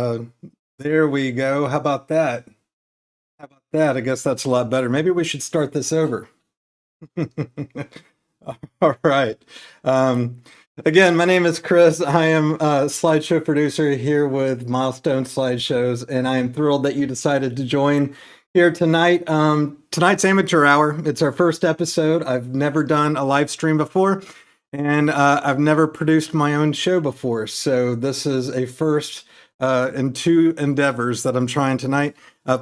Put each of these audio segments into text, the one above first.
Uh, there we go. How about that? How about that? I guess that's a lot better. Maybe we should start this over. All right. Um, Again, my name is Chris. I am a slideshow producer here with Milestone Slideshows, and I am thrilled that you decided to join here tonight. Tonight's amateur hour. It's our first episode. I've never done a live stream before, and I've never produced my own show before. So this is a first in two endeavors that I'm trying tonight.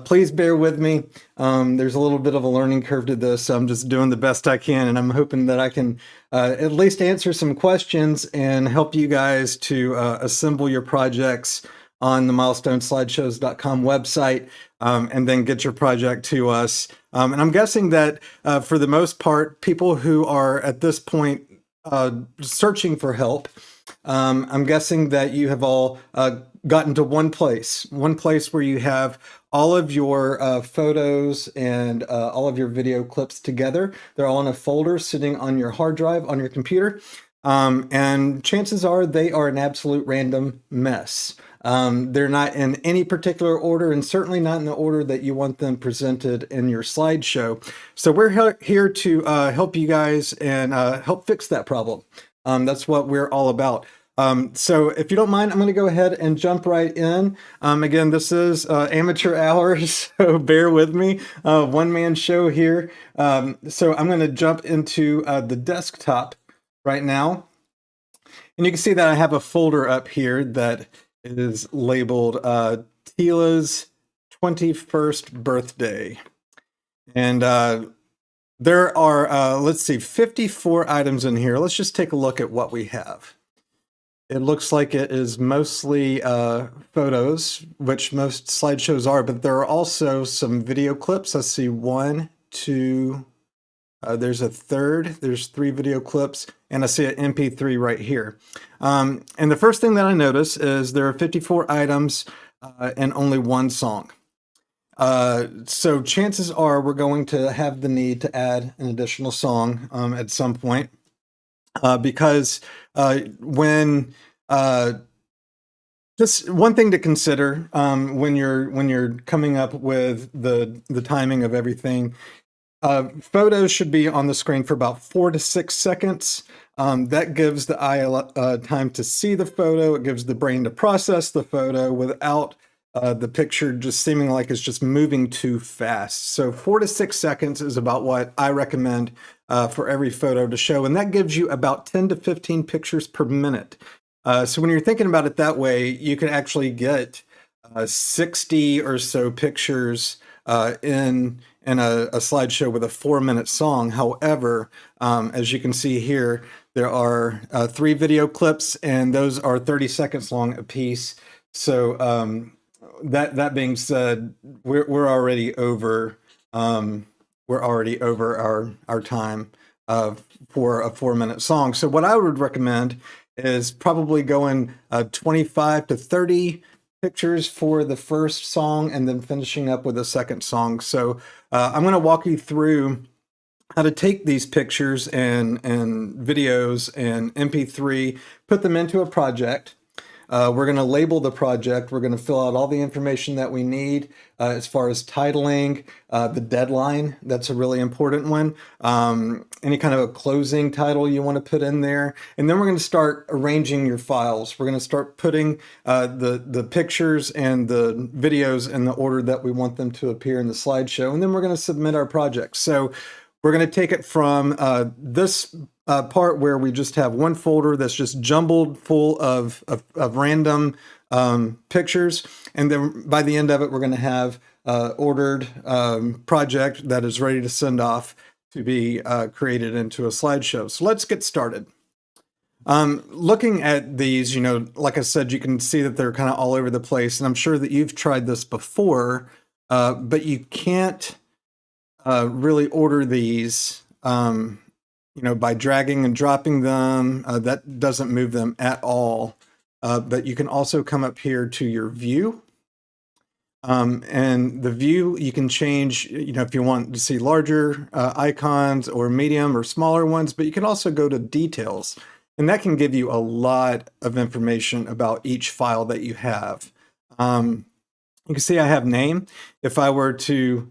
Please bear with me. There's a little bit of a learning curve to this, so I'm just doing the best I can, and I'm hoping that I can at least answer some questions and help you guys to assemble your projects on the milestoneslideshows.com website, and then get your project to us. And I'm guessing that for the most part, people who are at this point searching for help, I'm guessing that you have all gotten to one place where you have all of your photos and all of your video clips together. They're all in a folder sitting on your hard drive on your computer. And chances are they are an absolute random mess. They're not in any particular order, and certainly not in the order that you want them presented in your slideshow. So we're here to help you guys and help fix that problem. That's what we're all about. So if you don't mind, I'm going to go ahead and jump right in. Again, this is amateur hours, so bear with me. One-man show here. So I'm going to jump into the desktop right now. And you can see that I have a folder up here that is labeled Tila's 21st birthday. And there are, let's see, 54 items in here. Let's just take a look at what we have. It looks like it is mostly photos, which most slideshows are, but there are also some video clips. Let's see, one, two, there's a third, there's 3 video clips, and I see an MP3 right here. And the first thing that I notice is there are 54 items and only one song. So chances are we're going to have the need to add an additional song at some point. Because when just one thing to consider when you're coming up with the timing of everything, photos should be on the screen for about 4 to 6 seconds. That gives the eye time to see the photo. It gives the brain to process the photo without the picture just seeming like it's just moving too fast. So 4 to 6 seconds is about what I recommend for every photo to show, and that gives you about 10 to 15 pictures per minute. So when you're thinking about it that way, you can actually get 60 or so pictures in a slideshow with a 4-minute song. However, as you can see here, there are 3 video clips, and those are 30 seconds long a piece. So that being said, we're already over our time for a 4-minute song. So what I would recommend is probably going 25 to 30 pictures for the first song, and then finishing up with a second song. So I'm going to walk you through how to take these pictures and videos and MP3, put them into a project. We're going to label the project. We're going to fill out all the information that we need as far as titling, the deadline. That's a really important one. Any kind of a closing title you want to put in there. And then we're going to start arranging your files. We're going to start putting the pictures and the videos in the order that we want them to appear in the slideshow. And then we're going to submit our project. So we're going to take it from this part where we just have one folder that's just jumbled full of random pictures, and then by the end of it, we're going to have ordered project that is ready to send off to be created into a slideshow. So let's get started. Looking at these, you know, like I said, you can see that they're kind of all over the place, and I'm sure that you've tried this before, but you can't really order these you know, by dragging and dropping them. That doesn't move them at all. But you can also come up here to your view. And the view, you can change, you know, if you want to see larger icons or medium or smaller ones, but you can also go to details. And that can give you a lot of information about each file that you have. You can see I have name. If I were to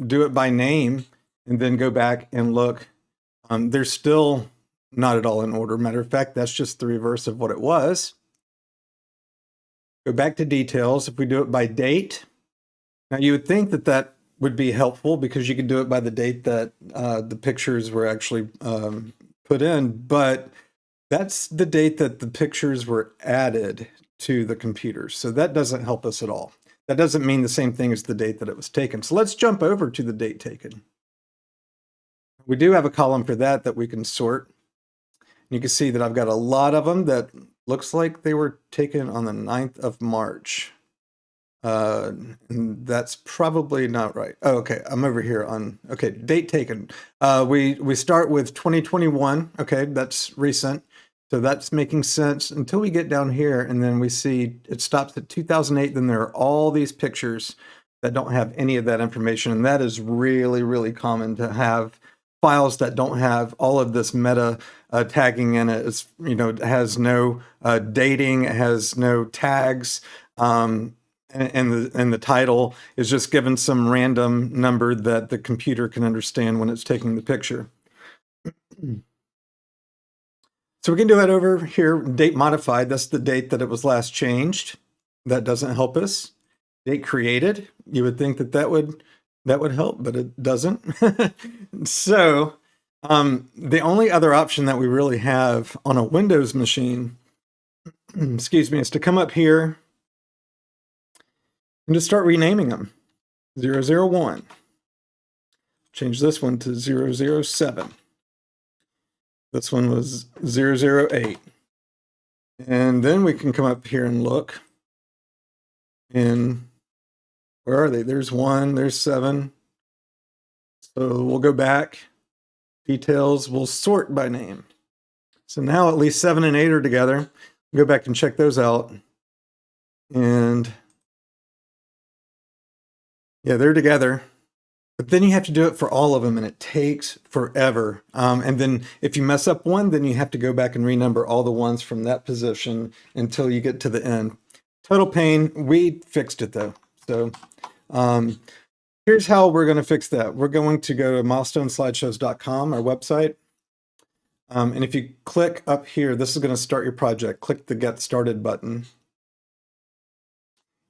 do it by name and then go back and look, there's still not at all in order. Matter of fact, that's just the reverse of what it was. Go back to details. If we do it by date, now you would think that that would be helpful because you could do it by the date that the pictures were actually put in, but that's the date that the pictures were added to the computer. So that doesn't help us at all. That doesn't mean the same thing as the date that it was taken. So let's jump over to the date taken. We do have a column for that we can sort. You can see that I've got a lot of them that looks like they were taken on the 9th of March. And that's probably not right. Oh, okay. I'm over here on, okay, date taken. We start with 2021. Okay, that's recent. So that's making sense until we get down here and then we see it stops at 2008. Then there are all these pictures that don't have any of that information. And that is really, really common to have files that don't have all of this meta tagging in it. It's, you know, it has no dating, it has no tags. And the title is just given some random number that the computer can understand when it's taking the picture. So we can do it over here, date modified. That's the date that it was last changed. That doesn't help us. Date created. You would think that that would help, but it doesn't. So the only other option that we really have on a Windows machine, excuse me, is to come up here and just start renaming them. 001. Change this one to 007. This one was 008. And then we can come up here and look. And where are they? There's 1, there's 7. So we'll go back. Details, we'll sort by name. So now at least 7 and 8 are together. Go back and check those out. And yeah, they're together. But then you have to do it for all of them, and it takes forever. And then if you mess up one, then you have to go back and renumber all the ones from that position until you get to the end. Total pain. We fixed it, though. So here's how we're going to fix that. We're going to go to milestoneslideshows.com, our website. And if you click up here, this is going to start your project. Click the Get Started button.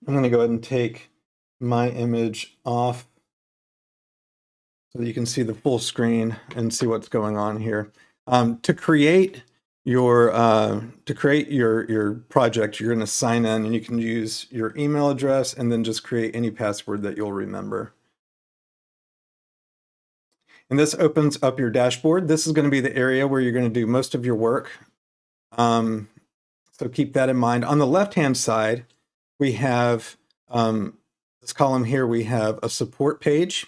I'm going to go ahead and take my image off so that you can see the full screen and see what's going on here. To create your project, you're going to sign in, and you can use your email address and then just create any password that you'll remember. And this opens up your dashboard. This is going to be the area where you're going to do most of your work. So keep that in mind. On the left-hand side, we have this column here. We have a support page.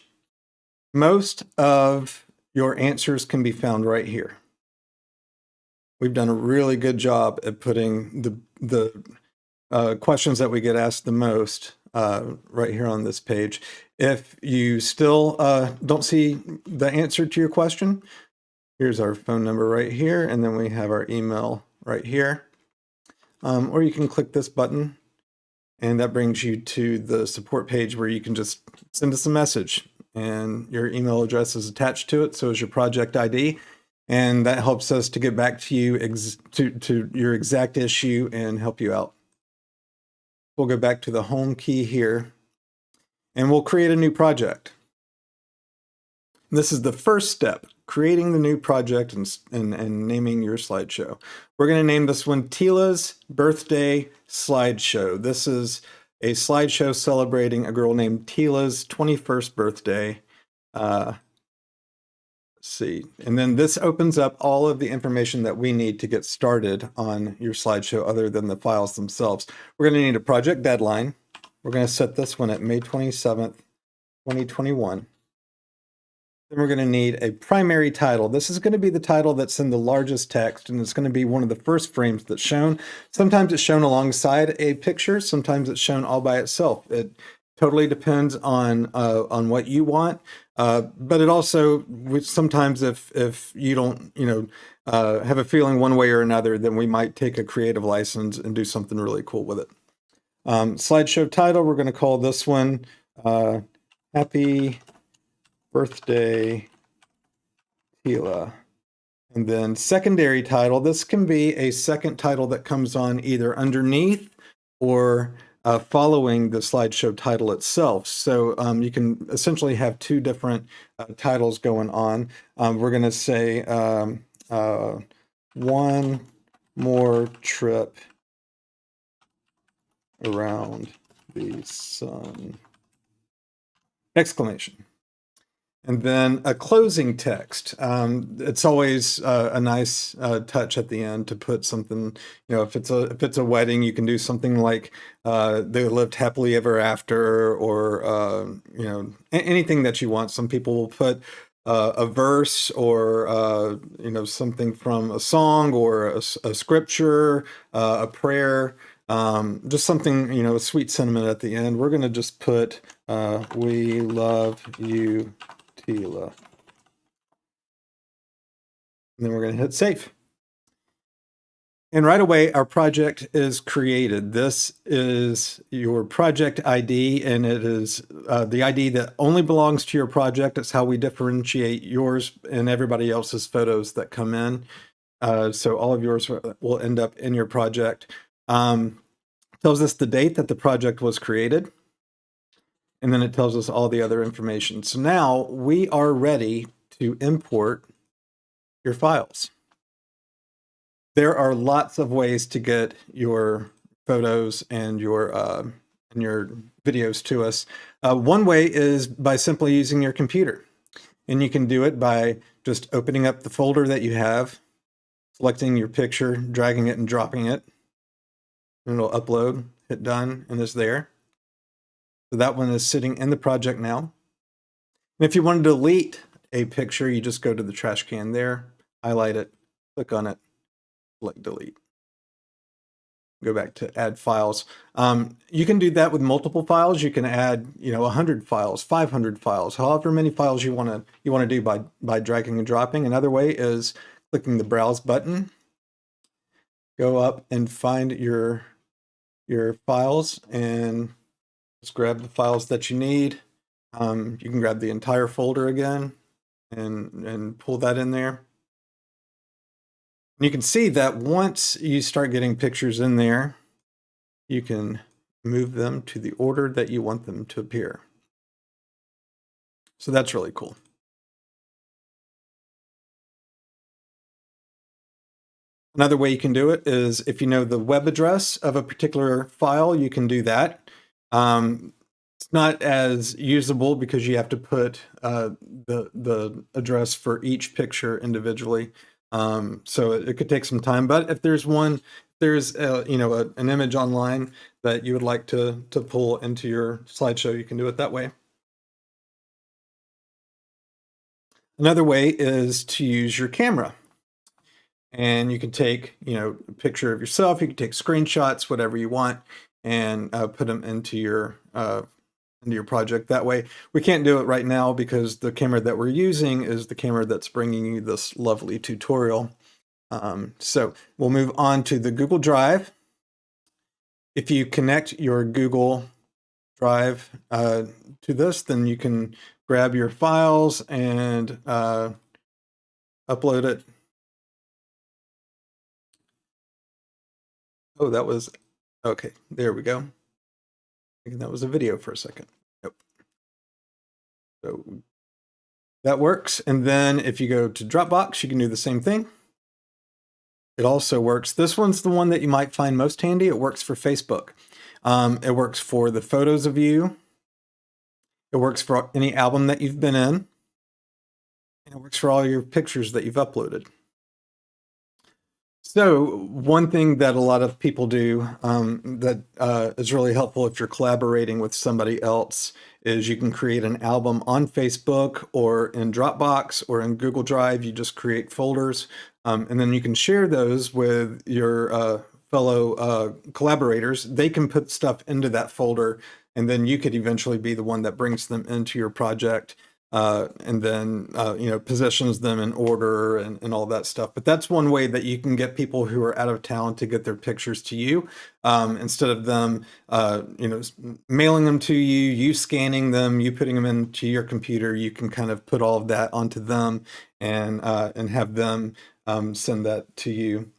Most of your answers can be found right here. We've done a really good job at putting the questions that we get asked the most right here on this page. If you still don't see the answer to your question, here's our phone number right here, and then we have our email right here. Or you can click this button, and that brings you to the support page where you can just send us a message. And your email address is attached to it, so is your project ID. And that helps us to get back to you to your exact issue and help you out. We'll go back to the home key here, and we'll create a new project. This is the first step, creating the new project and naming your slideshow. We're going to name this one Tila's Birthday Slideshow. This is a slideshow celebrating a girl named Tila's 21st birthday. Let's see. And then this opens up all of the information that we need to get started on your slideshow other than the files themselves. We're going to need a project deadline. We're going to set this one at May 27th, 2021. Then we're going to need a primary title. This is going to be the title that's in the largest text, and it's going to be one of the first frames that's shown. Sometimes it's shown alongside a picture. Sometimes it's shown all by itself. It totally depends on what you want. But it also, sometimes if you don't, have a feeling one way or another, then we might take a creative license and do something really cool with it. Slideshow title, we're going to call this one Happy Birthday, Tila. And then secondary title, this can be a second title that comes on either underneath or following the slideshow title itself. So you can essentially have two different titles going on. We're going to say one more trip around the sun, exclamation. And then a closing text. It's always a nice touch at the end to put something, if it's a wedding, you can do something like they lived happily ever after, or anything that you want. Some people will put a verse or something from a song or a scripture, a prayer, just something, a sweet sentiment at the end. We're going to just put we love you, Tila. And then we're going to hit save. And right away, our project is created. This is your project ID, and it is the ID that only belongs to your project. It's how we differentiate yours and everybody else's photos that come in. So all of yours will end up in your project. Tells us the date that the project was created. And then it tells us all the other information. So now we are ready to import your files. There are lots of ways to get your photos and your videos to us. One way is by simply using your computer. And you can do it by just opening up the folder that you have, selecting your picture, dragging it and dropping it. And it'll upload, hit done, and it's there. So that one is sitting in the project now. And if you want to delete a picture, you just go to the trash can there, highlight it, click on it, select delete. Go back to add files. You can do that with multiple files. You can add, 100 files, 500 files, however many files you want to do by dragging and dropping. Another way is clicking the browse button. Go up and find your files and just grab the files that you need. You can grab the entire folder again and pull that in there. And you can see that once you start getting pictures in there, you can move them to the order that you want them to appear. So that's really cool. Another way you can do it is if you know the web address of a particular file, you can do that. It's not as usable because you have to put the address for each picture individually. So it could take some time. But if there's an image online that you would like to pull into your slideshow, you can do it that way. Another way is to use your camera. And you can take, a picture of yourself. You can take screenshots, whatever you want, and put them into your project that way. We can't do it right now because the camera that we're using is the camera that's bringing you this lovely tutorial. So we'll move on to the Google Drive. If you connect your Google Drive to this, then you can grab your files and upload it. Oh, that was, okay, there we go. Thinking that was a video for a second. Nope. So that works. And then if you go to Dropbox, you can do the same thing. It also works. This one's the one that you might find most handy. It works for Facebook. It works for the photos of you. It works for any album that you've been in. And it works for all your pictures that you've uploaded. So one thing that a lot of people do that is really helpful if you're collaborating with somebody else is you can create an album on Facebook or in Dropbox or in Google Drive. You just create folders and then you can share those with your fellow collaborators. They can put stuff into that folder and then you could eventually be the one that brings them into your project. and then positions them in order and all that stuff. But that's one way that you can get people who are out of town to get their pictures to you, instead of them mailing them to you, you scanning them, you putting them into your computer. You can kind of put all of that onto them and have them send that to you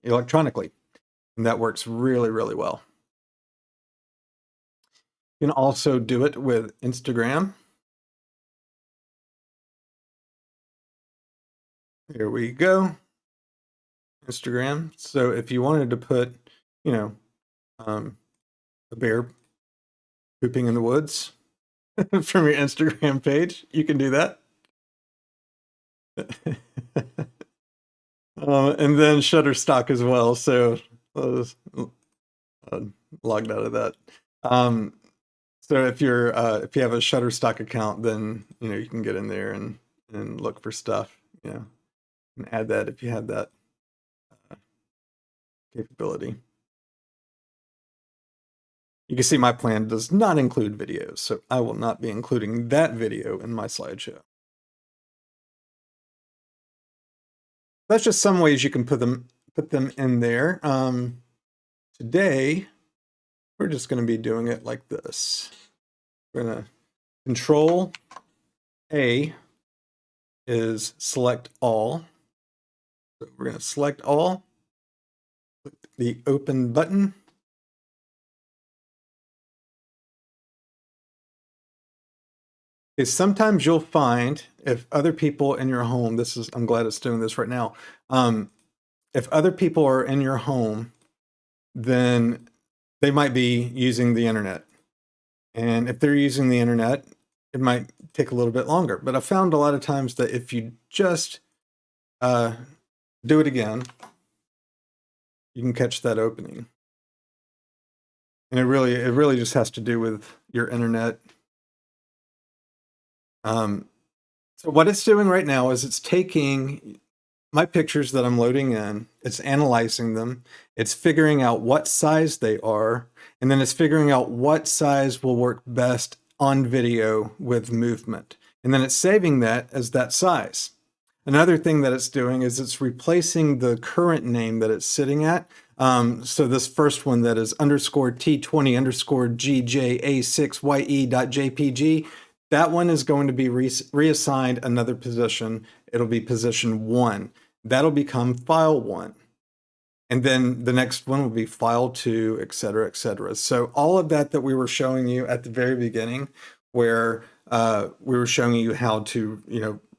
electronically, and that works really, really well. You can also do it with Instagram. Here we go. Instagram. So if you wanted to put, a bear pooping in the woods from your Instagram page, you can do that. And then Shutterstock as well. So I was logged out of that. So if you have a Shutterstock account, then you can get in there and look for stuff, and add that if you have that capability. You can see my plan does not include videos, so I will not be including that video in my slideshow. That's just some ways you can put them in there. Today, we're just going to be doing it like this. We're going to Control A is select all. So we're going to select all, click the open button. Okay, sometimes you'll find if other people in your home, I'm glad it's doing this right now. If other people are in your home, then they might be using the internet. And if they're using the internet, it might take a little bit longer. But I found a lot of times that if you just do it again, you can catch that opening. And it really just has to do with your internet. So what it's doing right now is it's taking my pictures that I'm loading in, it's analyzing them, it's figuring out what size they are, and then it's figuring out what size will work best on video with movement. And then it's saving that as that size. Another thing that it's doing is it's replacing the current name that it's sitting at. So this first one that is _T20_GJA6YE.jpg, that one is going to be reassigned another position. It'll be position 1. That'll become file 1. And then the next one will be file 2, etc., etc. So all of that we were showing you at the very beginning, where we were showing you how to,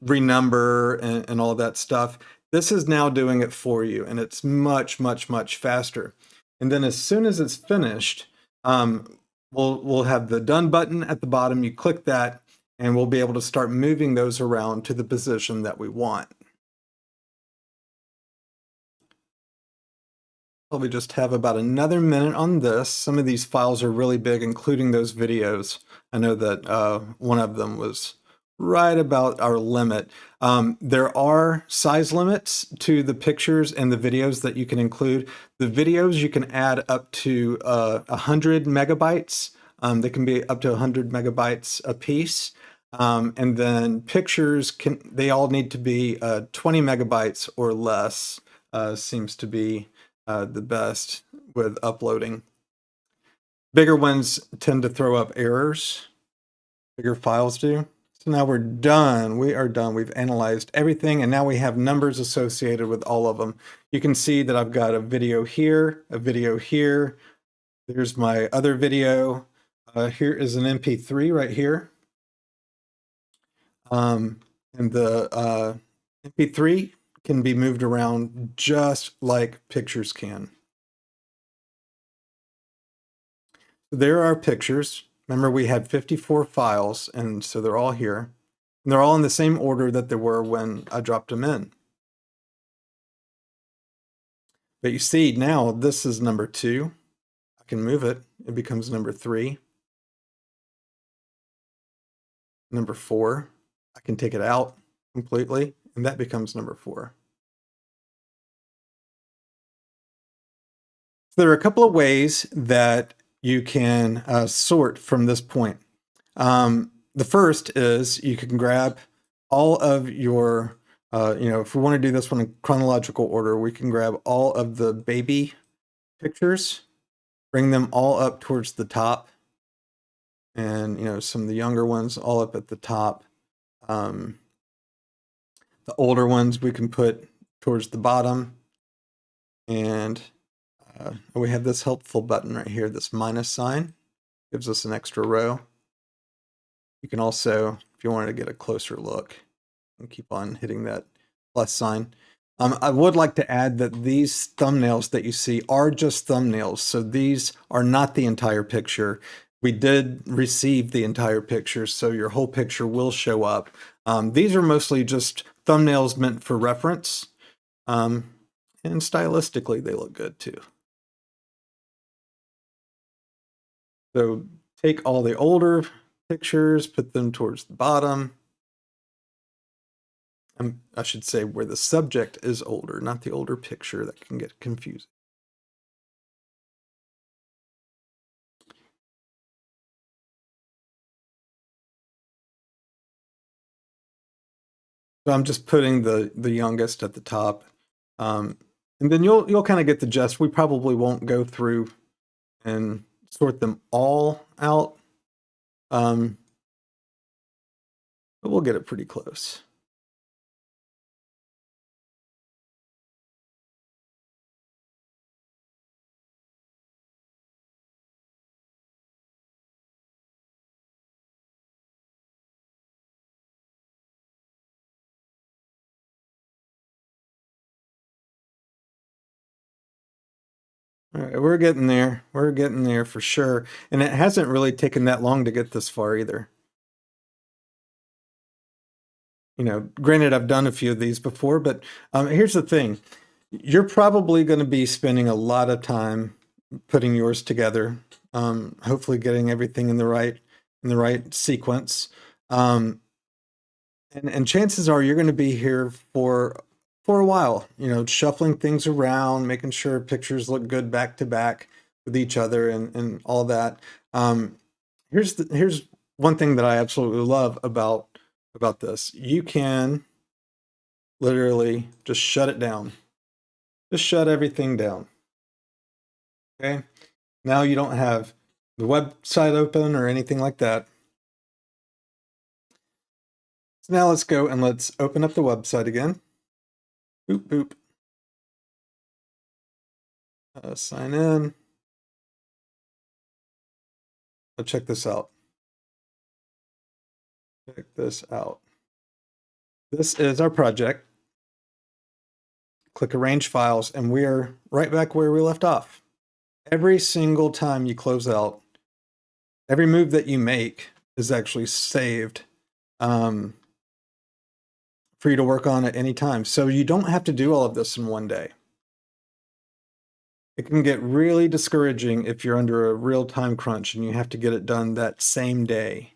renumber and all of that stuff, this is now doing it for you, and it's much, much, much faster. And then as soon as it's finished, we'll have the done button at the bottom. You click that, and we'll be able to start moving those around to the position that we want. Probably just have about another minute on this. Some of these files are really big, including those videos. I know that one of them was right about our limit. There are size limits to the pictures and the videos that you can include. The videos you can add up to 100 megabytes. They can be up to 100 megabytes a piece. And then pictures, they all need to be 20 megabytes or less, seems to be the best with uploading. Bigger ones tend to throw up errors. Bigger files do. So now we're done. We are done. We've analyzed everything, and now we have numbers associated with all of them. You can see that I've got a video here, a video here. There's my other video. Here is an MP3 right here. And the MP3 can be moved around just like pictures can. There are pictures. Remember, we had 54 files, and so they're all here. And they're all in the same order that they were when I dropped them in. But you see now, this is number 2. I can move it. It becomes number 3. Number 4. I can take it out completely, and that becomes number 4. So there are a couple of ways that you can sort from this point. The first is you can grab all of your, if we want to do this one in chronological order, we can grab all of the baby pictures, bring them all up towards the top, and some of the younger ones all up at the top. The older ones we can put towards the bottom, and we have this helpful button right here, this minus sign, gives us an extra row. You can also, if you wanted to get a closer look, and keep on hitting that plus sign. I would like to add that these thumbnails that you see are just thumbnails, so these are not the entire picture. We did receive the entire picture, so your whole picture will show up. These are mostly just thumbnails meant for reference, and stylistically they look good too. So take all the older pictures, put them towards the bottom. I should say where the subject is older, not the older picture. That can get confusing. So I'm just putting the youngest at the top, and then you'll kind of get the gist. We probably won't go through and sort them all out, but we'll get it pretty close. All right, we're getting there. We're getting there for sure. And it hasn't really taken that long to get this far either. Granted, I've done a few of these before, but here's the thing. You're probably going to be spending a lot of time putting yours together, hopefully getting everything in the right sequence. And chances are you're going to be here for a while, shuffling things around, making sure pictures look good back to back with each other and all that. Here's one thing that I absolutely love about this. You can literally just shut it down. Just shut everything down. Okay. Now you don't have the website open or anything like that. So now let's go and let's open up the website again. Boop, boop. Sign in. Check this out. Check this out. This is our project. Click Arrange Files, and we're right back where we left off. Every single time you close out, every move that you make is actually saved for you to work on at any time. So you don't have to do all of this in one day. It can get really discouraging if you're under a real time crunch and you have to get it done that same day.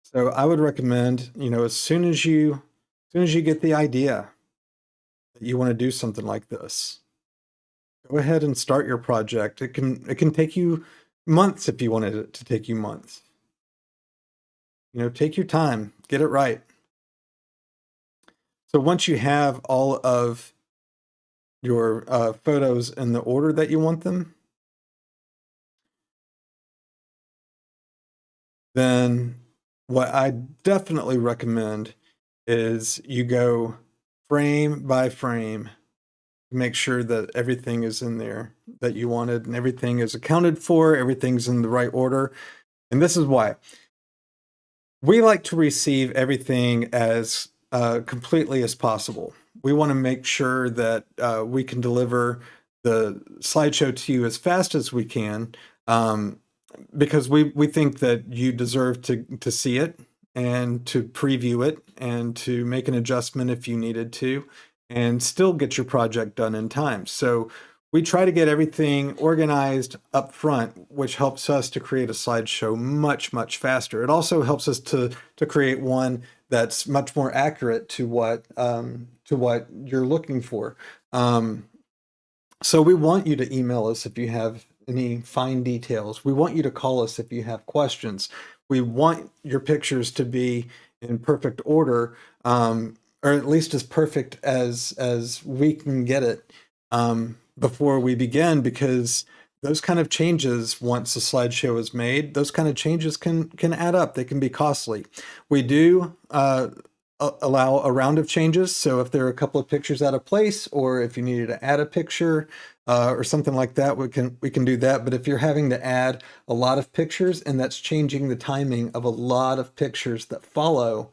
So I would recommend, as soon as you get the idea that you want to do something like this, go ahead and start your project. It can take you months if you wanted it to take you months. Take your time, get it right. So once you have all of your photos in the order that you want them, then what I definitely recommend is you go frame by frame, make sure that everything is in there that you wanted and everything is accounted for, everything's in the right order. And this is why. We like to receive everything as completely as possible. We want to make sure that we can deliver the slideshow to you as fast as we can, because we think that you deserve to see it and to preview it and to make an adjustment if you needed to, and still get your project done in time. So we try to get everything organized up front, which helps us to create a slideshow much, much faster. It also helps us to create one that's much more accurate to what you're looking for. So we want you to email us if you have any fine details. We want you to call us if you have questions. we want your pictures to be in perfect order, or at least as perfect as we can get it before we begin, because those kind of changes, once a slideshow is made, those kind of changes can add up. They can be costly. We do allow a round of changes. So if there are a couple of pictures out of place, or if you needed to add a picture or something like that, we can do that. But if you're having to add a lot of pictures, and that's changing the timing of a lot of pictures that follow,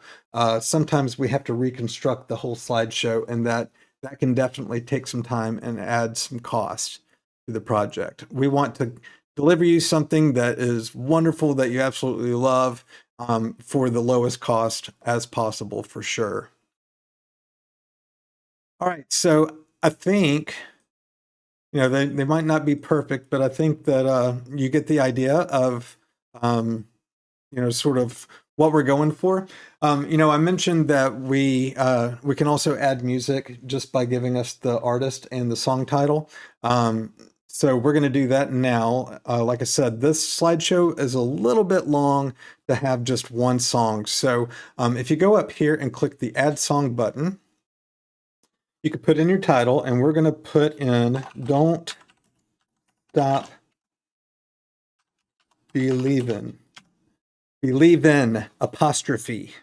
sometimes we have to reconstruct the whole slideshow, and that can definitely take some time and add some cost to the project. We want to deliver you something that is wonderful, that you absolutely love, for the lowest cost as possible, for sure. All right, so I think, they might not be perfect, but I think that you get the idea of, sort of what we're going for. I mentioned that we can also add music just by giving us the artist and the song title. So we're going to do that now. Like I said, this slideshow is a little bit long to have just one song. So if you go up here and click the Add Song button, you can put in your title, and we're going to put in Don't Stop Believin'. Believin', apostrophe.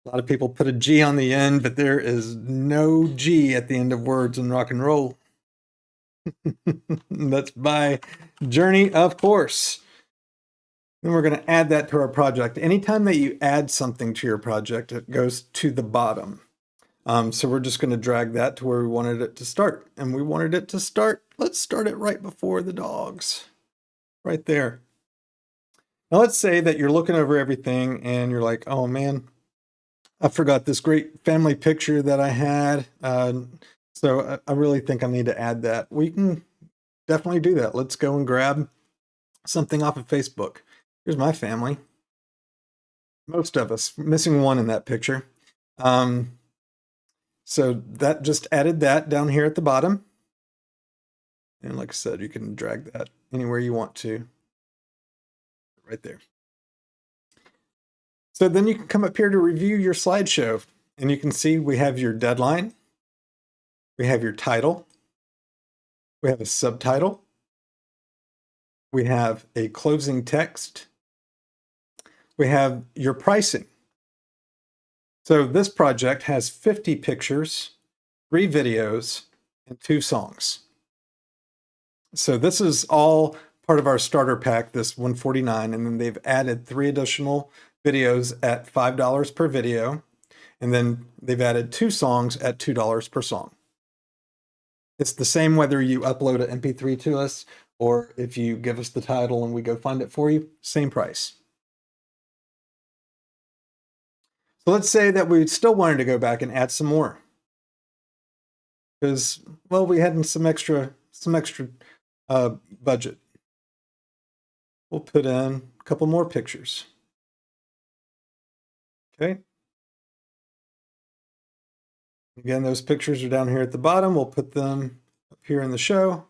A lot of people put a G on the end, but there is no G at the end of words in rock and roll. That's by Journey, of course. Then we're going to add that to our project. Anytime that you add something to your project, it goes to the bottom. So we're just going to drag that to where we wanted it to start. And we wanted it to start, let's start it right before the dogs. Right there. Now let's say that you're looking over everything and you're like, oh man, I forgot this great family picture that I had. So I really think I need to add that. We can definitely do that. Let's go and grab something off of Facebook. Here's my family. Most of us, missing one in that picture. So that just added that down here at the bottom. And like I said, you can drag that anywhere you want to. Right there. So then you can come up here to review your slideshow, and you can see we have your deadline. We have your title. We have a subtitle. We have a closing text. We have your pricing. So this project has 50 pictures, 3 videos, and 2 songs. So this is all part of our starter pack, this $149, and then they've added 3 additional videos at $5 per video, and then they've added 2 songs at $2 per song. It's the same whether you upload an MP3 to us, or if you give us the title and we go find it for you, same price. So let's say that we still wanted to go back and add some more, because, well, we had some extra budget. We'll put in a couple more pictures. Okay. Again, those pictures are down here at the bottom. We'll put them up here in the show.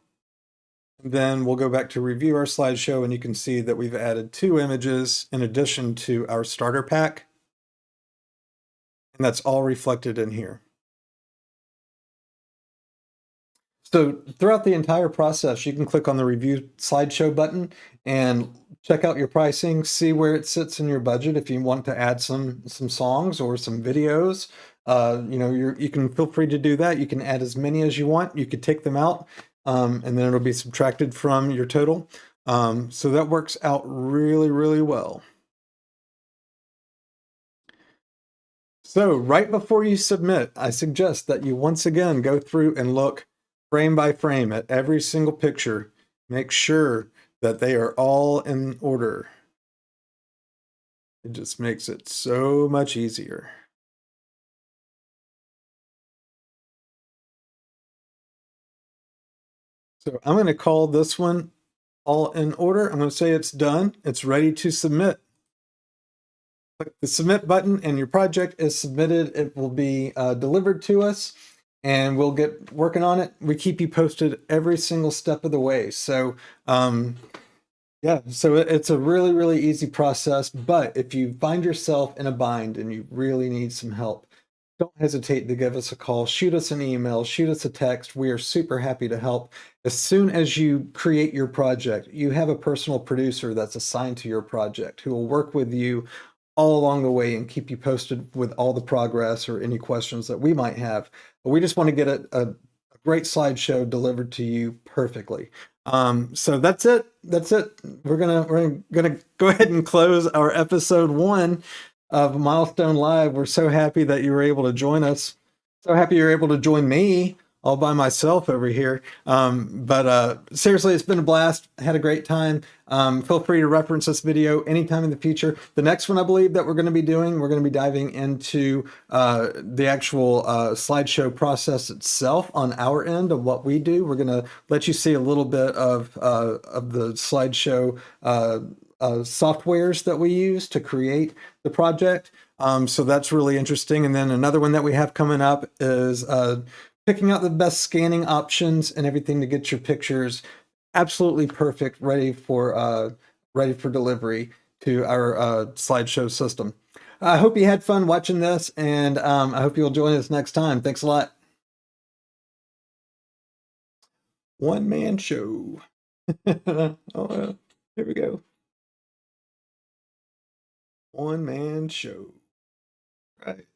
And then we'll go back to review our slideshow, and you can see that we've added 2 images in addition to our starter pack. And that's all reflected in here. So throughout the entire process, you can click on the Review Slideshow button and check out your pricing, see where it sits in your budget. If you want to add some songs or some videos, you can feel free to do that. You can add as many as you want. You could take them out, and then it'll be subtracted from your total. So that works out really, really well. So right before you submit, I suggest that you once again go through and look frame by frame at every single picture. Make sure that they are all in order. It just makes it so much easier. So I'm going to call this one all in order. I'm going to say it's done. It's ready to submit. Click the submit button and your project is submitted. It will be delivered to us and we'll get working on it. We keep you posted every single step of the way. So Yeah, so it's a really, really easy process. But if you find yourself in a bind and you really need some help, don't hesitate to give us a call, shoot us an email, shoot us a text. We are super happy to help. As soon as you create your project, you have a personal producer that's assigned to your project who will work with you all along the way and keep you posted with all the progress or any questions that we might have. But we just want to get a great slideshow delivered to you perfectly. So that's it. That's it. We're gonna go ahead and close our episode 1 of Milestone Live. We're so happy that you were able to join us. So happy you're able to join me all by myself over here. But seriously, it's been a blast. I had a great time. Feel free to reference this video anytime in the future. The next one I believe that we're going to be doing, we're going to be diving into the actual slideshow process itself on our end of what we do. We're going to let you see a little bit of the slideshow softwares that we use to create the project. So that's really interesting. And then another one that we have coming up is picking out the best scanning options and everything to get your pictures absolutely perfect, ready for delivery to our slideshow system. I hope you had fun watching this, and I hope you'll join us next time. Thanks a lot. One man show. Oh, here we go. One man show. Right.